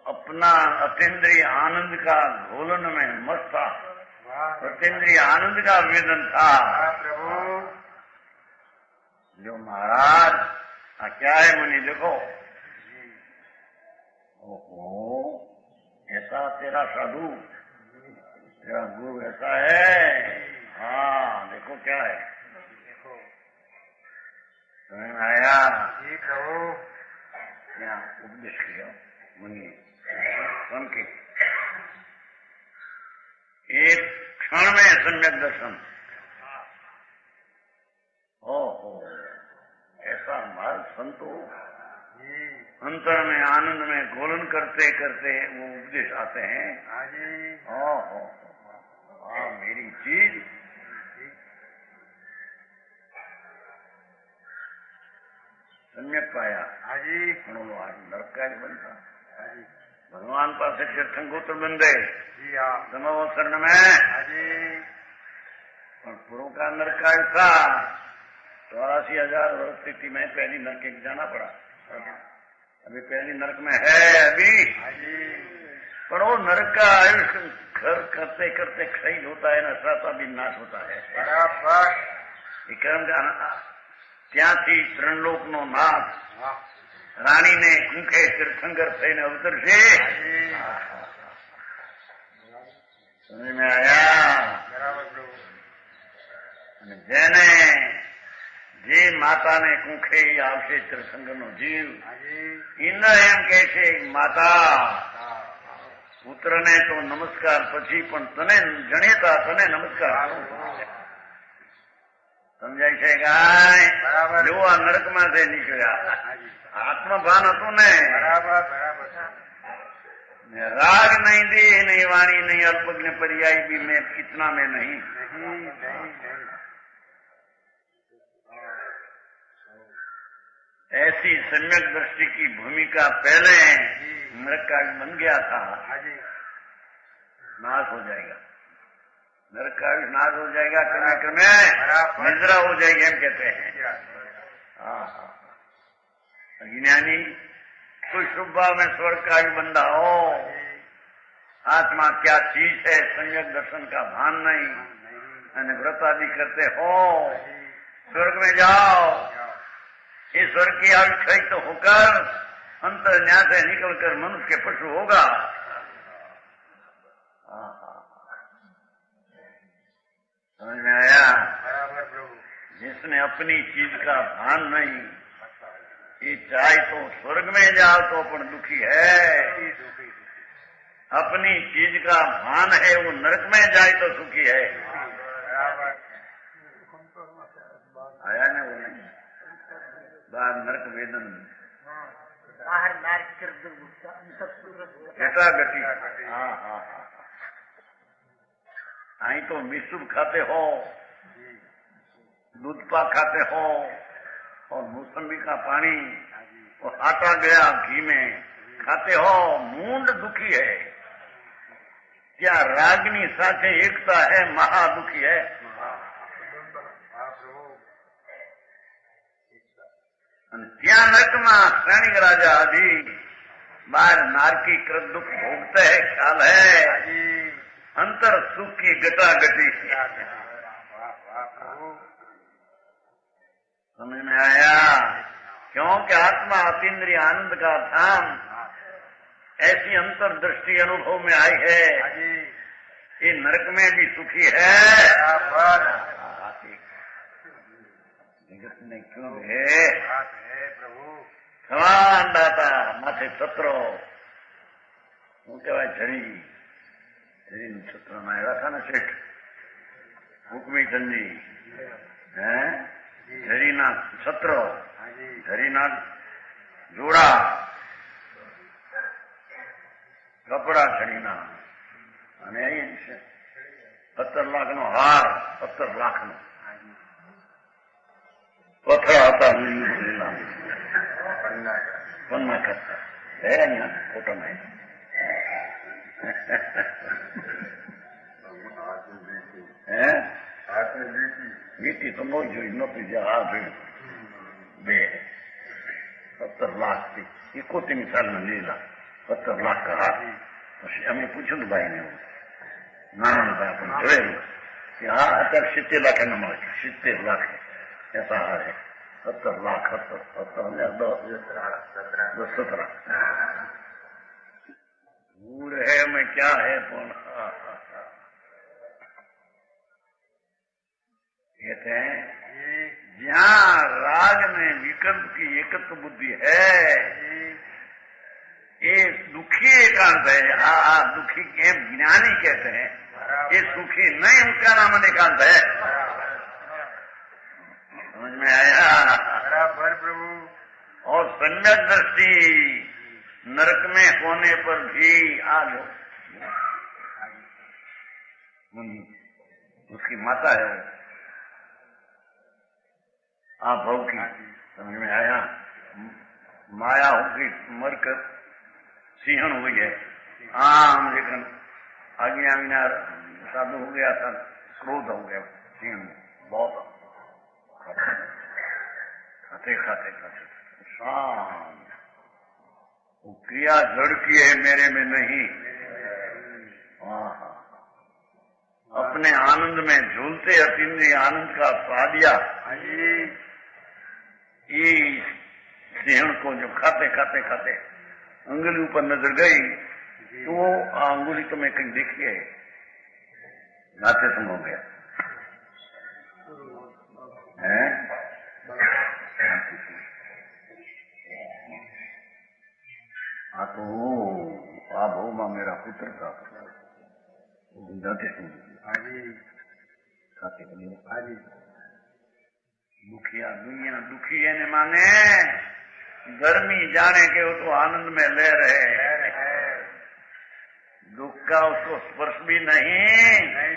अपना अतीन्द्रिय आनंद का घोलन में मस्त था, अतीन्द्रिय आनंद का वेदन था। जो महाराज क्या है मुनि देखो, ओहो ऐसा तेरा साधु, तेरा गुरु ऐसा है। हाँ देखो क्या है, समझ में आया? यहाँ उपदेश किया मुनि सुन के, एक क्षण में सम्यक दर्शन। ओहो ऐसा मार्ग संतो अंतर में आनंद में गोलन करते करते वो उपदेश आते हैं। ओहो हाँ मेरी चीज सम्यक पाया। नरक का बनता भगवान पास तीर्थंकोत्र बंदे समो शरण में, और पूर्व का नरक का था 84,000 वर्ष स्थिति में पहली नरक के जाना पड़ा। अभी पहली नरक में है अभी, पर वो नरक का आयुष्य घर करते करते क्षय होता है, नशा का भी नाश होता है। बराबर। એ કર્મ ત્યાંથી ત્રણલોકનો નાથ રાણીને કુંખે તીર્થંકર થઈને અવતરશે. સમજ મેં આયા? અને જેને જે માતાને કુંખે આવશે તીર્થંકરનો જીવ, ઇન્દ્ર એમ કે છે માતા પુત્રને તો નમસ્કાર પછી પણ તને જણેતા તને નમસ્કાર સમજાય છે ગાય? જો આ નરકમાંથી નીકળ્યા આત્મભાન હતું ને, राग नहीं दी नहीं वाणी नहीं अल्पज्ञ पर्याय भी मैं इतना में नहीं। ऐसी सम्यक दृष्टि की भूमिका पहले नरक का बन गया था, नाश हो जाएगा। नरक का भी नाश हो जाएगा, क्रमे क्रमे निद्रा हो जाएगी हम कहते हैं। अज्ञानी कोई शुभ भाव में स्वर्ग का भी बंदा हो, आत्मा क्या चीज है सम्यक दर्शन का भान नहीं, અને व्रत आदि करते हो, स्वर्ग में जाओ। इस स्वर्ग की आविक्षय तो होकर अंतर न्याय से निकलकर मनुष्य के पशु होगा। समझ में आया? जिसने अपनी चीज का भान नहीं, ये चाहे तो स्वर्ग में जाओ तो अपन दुखी है, अपनी चीज का भान है वो नरक में जाए तो सुखी है। आया ना वो नहीं? बाहर नरक वेदन, बाहर नरक घटाघटी। हाँ, आई तो मिश्र खाते हो, दूध पाक खाते हो और मौसमी का पानी और आटा गया घी में खाते हो, मूंड दुखी है। क्या रागनी साथे एकता है, महादुखी है। ત્યાં નરકમાં શ્રેણીક રાજા આદि बाहर नारकी कृत दुख भोगते है, ख्याल है अंतर सुख की गटागटी। समझ में आया? क्योंकि आत्मा अतीन्द्रिय आनंद का धाम ऐसी अंतर्दृष्टि अनुभव में आई है, ये नरक में भी सुखी है। जगत ने क्यों है समान दाता माथे छत्रो શું કહેવાય જરી છત્રમાં આવ્યા હતા ને શેઠ હુકમી ચંદી, હે જરીના છત્રો, જરીના જોડા, કપડા છડીના અને 17 લાખનો હાર, 17 લાખનો પથરા હતા પન્ના કરતા હે અહીંયા ફોટો નહીં હે વીટી તો ન જોઈ નહોતી, જ્યાં આ જોયું બે 17 લાખ થી 71 साल में લીધા 17 लाख का हाथ। અમે પૂછ્યું ને ભાઈને, નાના ભાઈ આપણે જોયેલું કે હા અત્યારે 70 लाख એના મળે છે, 70 लाख ऐसा हार है। 17 लाख 17 दूर है मैं क्या है कौन। कहते हैं जहाँ राग में विकल्प की एकत्व बुद्धि है, ये दुखी एकांत है। दुखी एम ज्ञानी कहते हैं, ये सुखी नहीं, उनका नाम एकांत है। समझ में आया? बराबर प्रभु। और सम्यक दृष्टि नरक में होने पर भी आ जाओ, उसकी माता है वो आप भव की। समझ में आया? माया होगी मरकर सिंहन हुई है। आम लेकिन आज्ञा बिना साधु हो गया था, क्रोध हो गया सिंह बहुत, खाते खाते खाते शाम। वो क्रिया जड़ की है, मेरे में नहीं। अपने आनंद में झूलते अतीन्द्रिय आनंद का स्वादिया ये सिंहण को जो खाते खाते खाते अंगुली ऊपर नजर गई तो वो अंगुली तो मैं कहीं देखी है, नाते तुम हो गया है। हाँ तो आप हो मां मेरा पुत्र था जाते तुम खाते दुखिया दुनिया दुखी है ने माने गर्मी जाने के वो तो आनंद में ले रहे हैं, दुख का उसको स्पर्श भी नहीं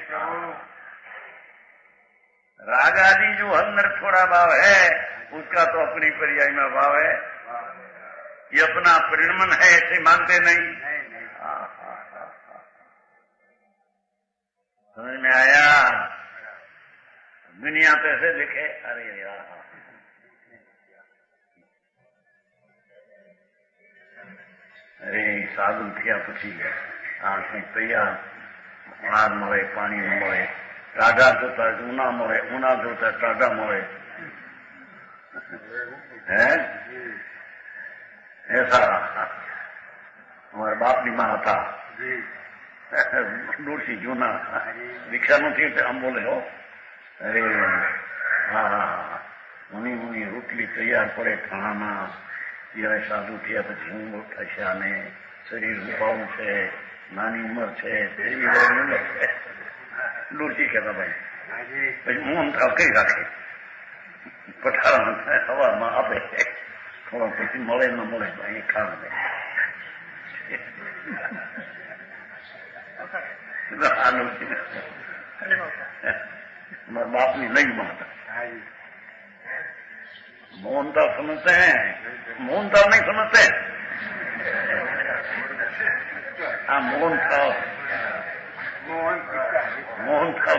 प्रभु। राग आदि जो अंदर थोड़ा भाव है उसका तो अपनी पर्याय में भाव है, ये अपना परिणमन है ऐसे मानते नहीं। समझ में आया? दुनिया तो ऐसे देखे अरे यार अरे साधु थिया पछी आंखें तैयार अनाज मोए पानी मोए टाढ़ा जोता ऊना मोए ऊना जोता टाढ़ा मोए है ऐसा हमारे बाप की मां था डोसी जूना दीक्षा नहीं थी हम बोले हो अरे हाँ मुनी मुनी रोटली तैयार पड़े खाना जયારે સાધુ થયા પછી હું થશા ને શરીર ઉપાવું છે નાની ઉંમર છે ડોસી કહેતા ભાઈ પછી મોહન થાવ કઈ રાખે પઠારા હવામાં આપે થોડા પછી મળે ન મળે અહીં ખાવા દે बाप ने नहीं मानता मोहनदास समझते हैं, मोहनदास नहीं समझते। हाँ मोहन था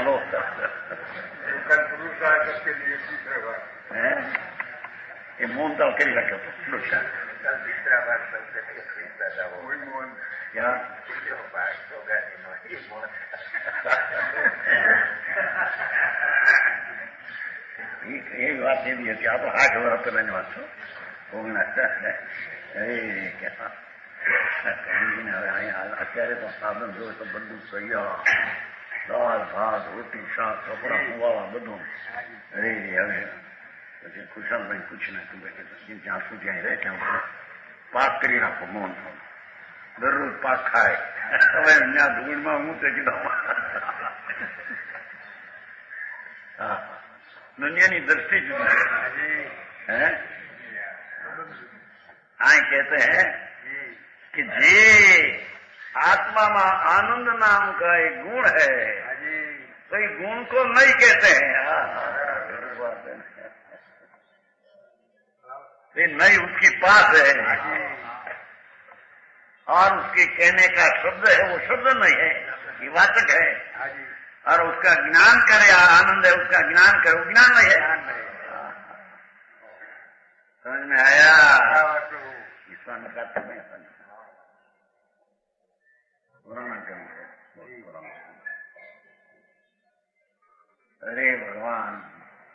लोग कल पुरुषार्थ के लिए तीसरा बार है ये मोहनदास के लिए पुरुषार्थ कल तीसरा बार सबसे वही मोहन क्या ये बात नहीं दी थी आप 8 वर्ष मैंने बात छो અત્યારે તો સાધન જોયું તો બધું તૈયાર દાળ ભાત રોટી શાક કપડા હુવાવા બધું અરે હવે પછી ખુશાલભાઈ પૂછીને તું જ્યાં સુધી અહીં રહે ત્યાં પાક કરી નાખો મોહન દરરોજ પાક ખાય હવે ત્યાં ધૂળમાં હું તે કીધું दुनिया की दृष्टि जुदी है। आए कहते हैं कि जे आत्मा में आनंद नाम का एक गुण है तो इस गुण को नहीं कहते हैं, ये नहीं उसके पास है और उसके कहने का शब्द है वो शब्द नहीं है, ये वाचक है और उसका ज्ञान करे आनंद है, उसका ज्ञान करे वो ज्ञान नहीं है। समझ में आया? ईश्वर का तुम्हें पुराना ग्रंथ है, अरे भगवान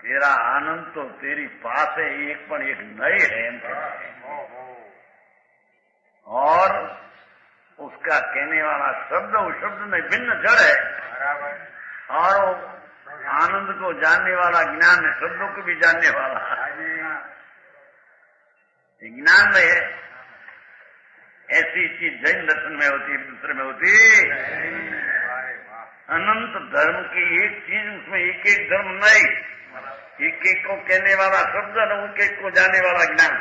तेरा आनंद तो तेरी पास है एक पण एक नए है और उसका कहने वाला शब्द उस शब्द में भिन्न जड़ है और आनंद को जानने वाला ज्ञान है, शब्दों को भी जानने वाला ज्ञान में है। ऐसी चीज जैन दर्शन में होती है, दूसरे में होती अनंत धर्म की एक चीज उसमें एक एक धर्म नहीं, एक एक को कहने वाला शब्द और एक एक को जानने वाला ज्ञान।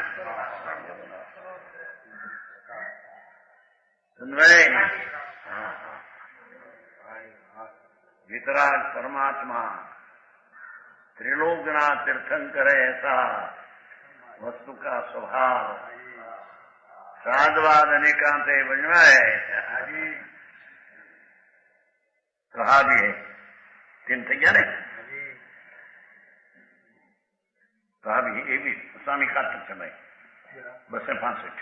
सुन रहे? वितराग परमात्मा त्रिलोकना तीर्थंकर ऐसा वस्तु का स्वभाव साधवाद अनेकांते बजवाए कहा भी है। 3 થઈ ગયા ને कहा भी ये भी स्वामी खातर समय 265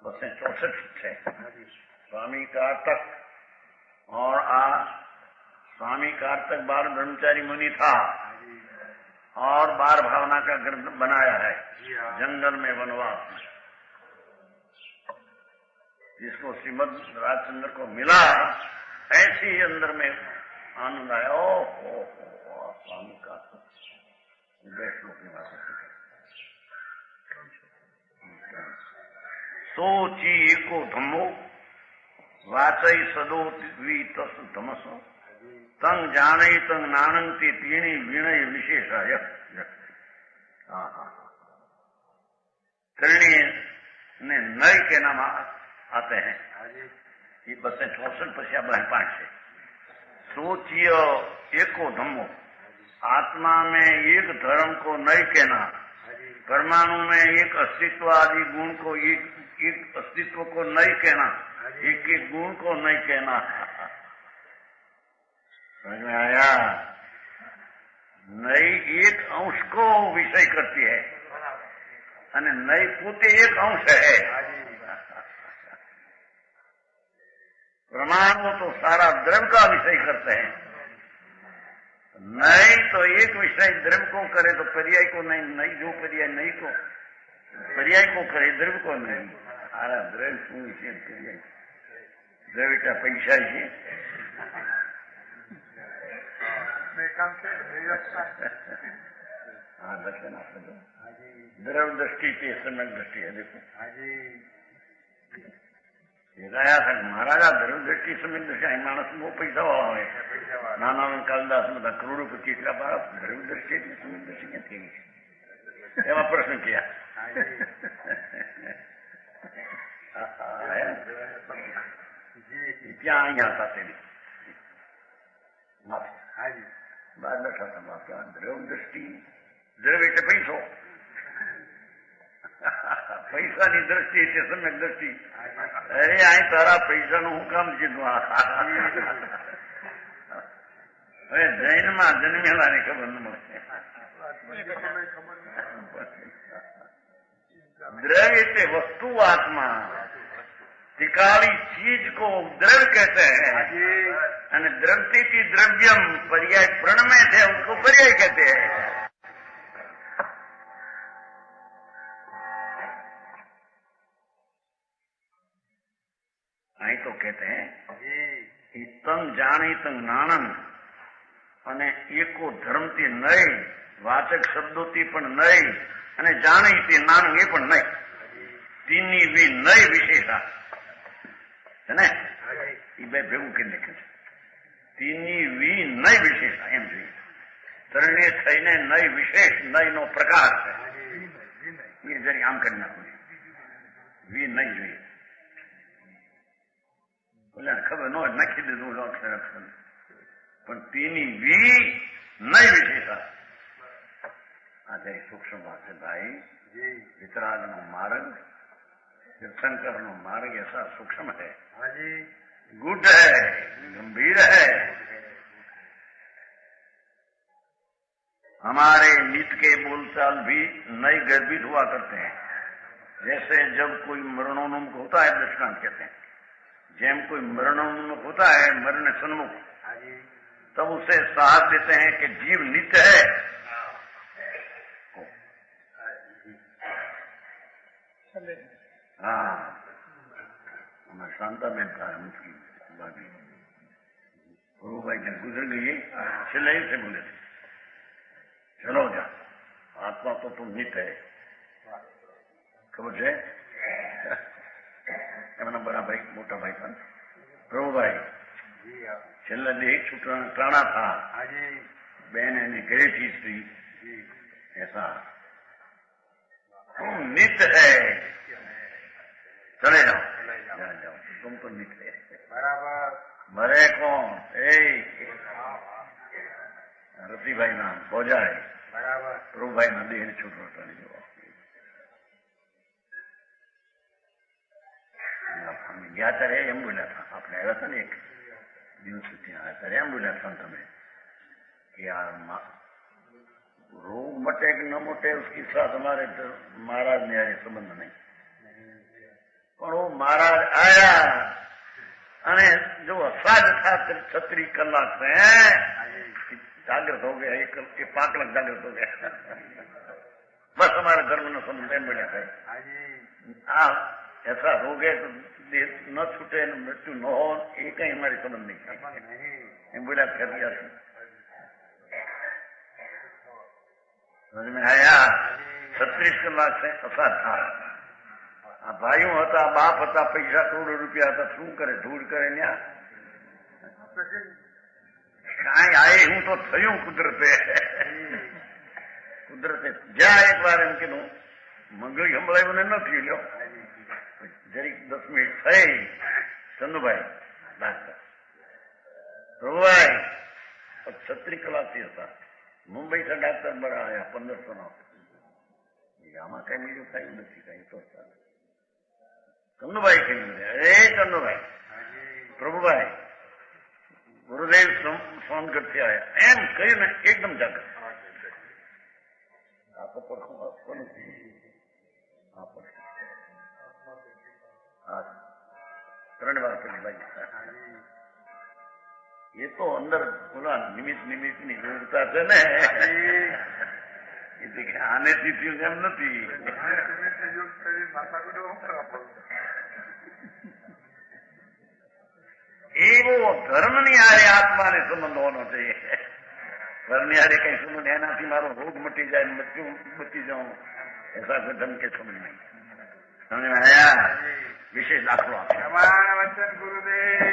264 है स्वामी का तक और स्वामी कार्तिक बाल ब्रह्मचारी मुनि था और बार भावना का ग्रंथ बनाया है जंगल में वनवास में, जिसको श्रीमद राजचंद्र को मिला ऐसे ही अंदर में आनंद आया। ओ स्वामी कार्तिक वैष्णव की बात सोची एको धम्मो वाचई सदो वी तस धमसो तंग जानई तंग नानंती तीणी विणय विशेषाय। त्रिणी ने नई के नाम आते हैं। ये बसें 64 पछिया 5 है। सोचिय एको धम्मो, आत्मा में एक धर्म को नई कहना, परमाणु में एक अस्तित्व आदि गुण को एक अस्तित्व को नहीं कहना, एक एक गुण को नहीं कहना। समझ में आया? नई एक अंश को विषय करती है અને नई પોતે एक अंश है। परमाणु तो सारा द्रव्य का विषय करते हैं। नई तो एक विषय द्रव्य को करे तो पर्याय को नहीं, नई जो पर्याय नहीं को पर्याय को करे द्रव्य को नहीं। सारा द्रव्य શું વિશે पर्याय द्रव्य का पैसा है। हाँ दर्शन आपने दो द्रव्य दृष्टि के समय दृष्टि है। देखो ये गया था महाराजा द्रव्य दृष्टि समय दृष्टि मानस वो पैसा वाला है। नाना कालिदास બધા કરોડોપતિ એટલા બાળક દ્રવ્ય દૃષ્ટિ એટલે સમય દૃષ્ટિ ક્યાં થઈ ગઈ? એવા પ્રશ્ન કિયા। ત્યાં અહીંયા હતા તેની બાર બેઠા હતા બાપા દ્રવ્ય દૃષ્ટિ દ્રવ્ય એટલે પૈસો પૈસાની દ્રષ્ટિ એટલે સમ્યક દ્રષ્ટિ। અરે અહીં તારા પૈસાનું હું કામ કીધું? હવે જૈનમાં જન્મેલાની ખબર ન મળે। द्रव्य से वस्तु आत्मा तिकाली चीज को द्रव्य कहते हैं। द्रव्य की द्रव्यम पर्याय प्रण में थे उसको पर्याय कहते हैं। અહીં તો कहते हैं તંગ જાણી તંગ નાણંદ અને એકો ધર્મથી નહીં, વાચક શબ્દોથી પણ નહીં અને જાણીથી નાનું એ પણ નહીં। તીની વી નઈ વિશેષા છે ને એ બે ભેગું કરી નાખ્યું છે। તીની વી નઈ વિશેષા એમ જોઈએ। ત્રણે થઈને નઈ વિશેષ નઈનો પ્રકાર છે એ જરી આમ કરી નાખવું વી નઈ જોઈએ। બોલે ખબર ન હોય નાખી દીધું અક્ષર અક્ષર પણ તેની વી નઈ વિશેષા। આજે સૂક્ષ્મ बात है भाई। वितराग नो मार्ग तीर्थंकर नो मार्ग ऐसा सूक्ष्म है, गुड है, गंभीर है। हमारे नित्य के बोलचाल भी नई गर्भित हुआ करते हैं। जैसे जब कोई मरणोन्मुख होता है, दृष्टांत कहते हैं, जैम कोई मरणोन्मुख होता है, मरण सन्मुख, तब उसे साहस देते हैं कि जीव नित्य है। हाँ हमारे शांता बहन था मुझकी भाभी गुरु भाई जब गुजर गई छेल्ले से बोले थे चलो जा आत्मा तो तुम नित्य है। खबर है એમના બડા ભાઈ મોટા ભાઈ પણ પ્રભુ ભાઈ છેલ્લા દેહ છૂટાણા था, बहन એને ઘરેથી સ્ત્રી ऐसा तुम नित्य है, चले जाओ जाओ तुम तो नित्य है। बराबर मरे कौन? रति भाई नाम पहुंचा है। बराबर प्रभु भाई ना देह छूटो नहीं जो गया तरह एम बोला था आपने आया था ना एक दिन से आया तरह एम बोला था तुम्हें कि यार रोग मटे कि न मटे उसके साथ हमारे महाराज ने आए संबंध नहीं। પણ वो महाराज आया અને जो असाध था 36 कलाक में जागृत हो गया, एक 5 लाख जागृत हो गया। बस हमारे धर्म ने संबंध मिला है। ऐसा हो गया तो न छूटे न मृत्यु न हो, ये कहीं हमारी समझ नहीं बोला कर दिया। समझ में आया? 36 કલાક से असाध था। આ ભાઈઓ હતા, બાપ હતા, પૈસા કરોડો રૂપિયા હતા, શું કરે? ધૂળ કરે ન્યા કાંઈ આયે હું તો થયું કુદરતે જ્યાં એક વાર એમ કીધું મંગળી સંભળાયું ને નથી લ્યો જરીક 10 મિનિટ થઈ ચંદુભાઈ ડાક્ટર પ્રભુભાઈ 36 કલાકથી હતા મુંબઈ से डॉक्टर बड़ा आया 1500 આમાં કઈ બીજું કઈ નથી કઈ તો ચંદુભાઈ કહી ચંદુભાઈ પ્રભુભાઈ ગુરુદેવ फोन करते आया एम कही ने एकदम जाकर आप पर ત્રણ વાર કરી ભાઈ ये तो अंदर बोला निमित्त ની જરૂરતા છે ને આને થી એમ નથી એવો ધર્મની હારે આત્માને સંબંધ હોવો જોઈએ। ધર્મની હારે કઈ સંબંધ એનાથી મારો રોગ મટી જાય મૃત્યુ બચી જાઉં ऐसा कोई ढंग के समझ नहीं समझ में आया। विशेष दाखलो वचन गुरुदेव